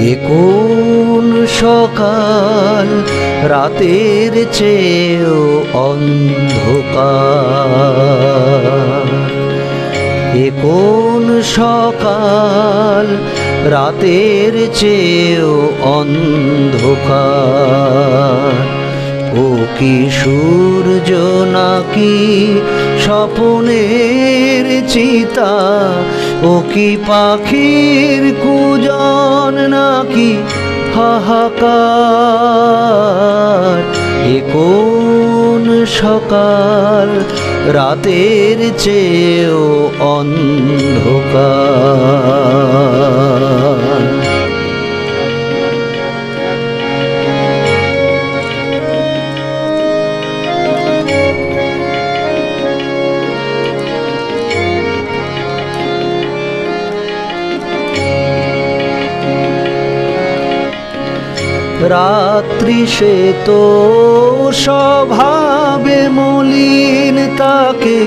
এ কোন সকাল রাতের চেয়েও অন্ধকার। এ কোন সকাল রাতের চেয়েও অন্ধকার। ও কি সূর্য নাকি স্বপ্নের চিতা, ও কি পাখির কুজন নাকি হাহাকার। এ কোন সকাল রাতের চেয়েও অন্ধকার। রাত্রি সে তো স্বভাবে মলিন, তাকে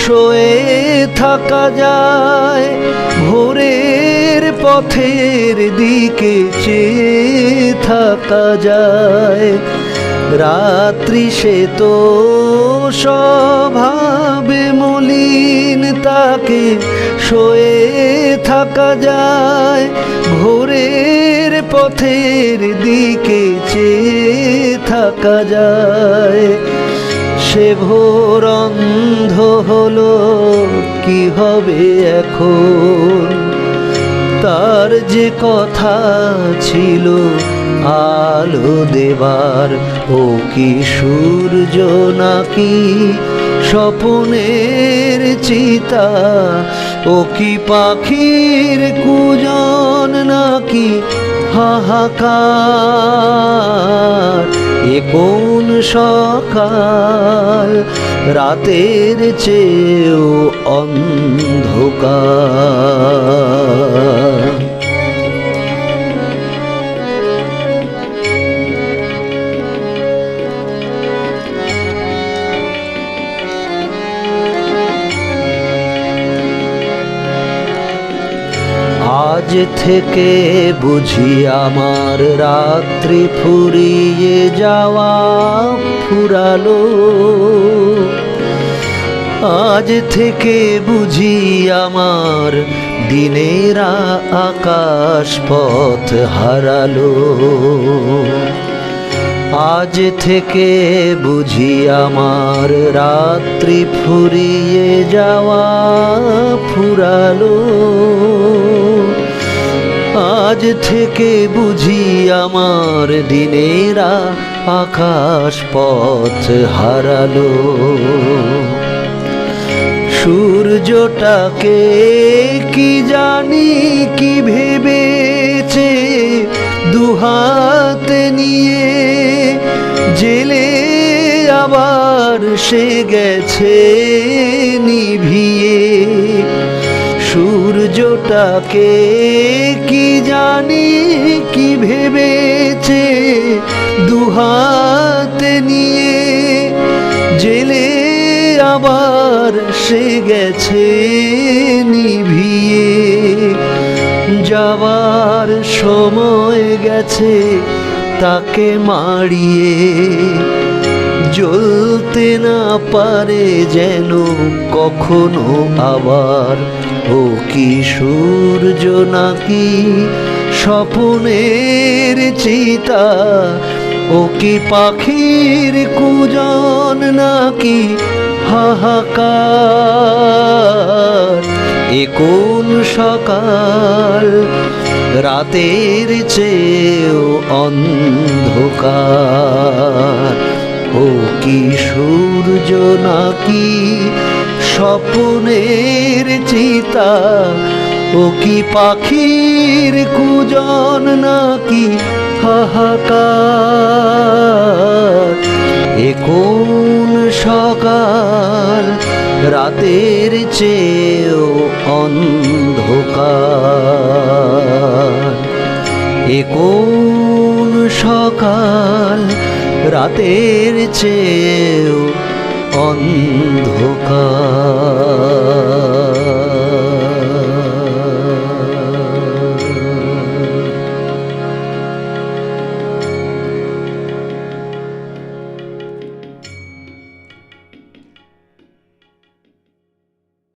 শোয়ে থাকা যায়, ভোরের পথের দিকে চেয়ে থাকা যায়। রাত্রি সে তো স্বভাবে মলিন, তাকে শোয়ে থাকা যায়, ভোরের পথের দিকে চেয়ে থাকা যায়। সে ভোর অন্ধ হলো, কি হবে এখন? তার যে কথা ছিল আলো দেবার, ও কি সূর্য নাকি স্বপ্নের চিতা, ও কি পাখির কুজন নাকি হাহাকার। এ কোন সকাল রাতের চেয়েও অন্ধকার। আজ থেকে বুঝি আমার রাত্রি ফুরিয়ে যাওয়া ফুরালো, আজ থেকে বুঝি আমার দিনের আকাশ পথ হারালো। আজ থেকে বুঝি আমার রাত্রি ফুরিয়ে যাওয়া ফুরালো, আজ থেকে বুঝি আমার দিনের আকাশ পথ হারালো। সূর্যটাকে কি জানি কি ভেবেছে দুহাতে নিয়ে, জেলে আবার সে গেছে নিভিয়ে। সূর্যটাকে কি জানি কি ভেবেছে দুহাতে নিয়ে, জেলে আবার সে গেছে নিভিয়ে। যাবার সময় গেছে তাকে মাড়িয়ে, জ্বলতে না পারে যেন কখনো আবার। ও কি সূর্য নাকি স্বপ্নের চিতা, ও কি পাখির কুজন নাকি হাহাকার। এ কোন সকাল রাতের চেয়েও অন্ধকার। ও কি সূর্য নাকি স্বপ্নের চিতা, ও কি পাখির কুজন নাকি হাহাকার। এ কোন সকাল রাতের চেয়েও অন্ধকার। এ কোন সকাল রাতের চেয়েও অন্ধকার।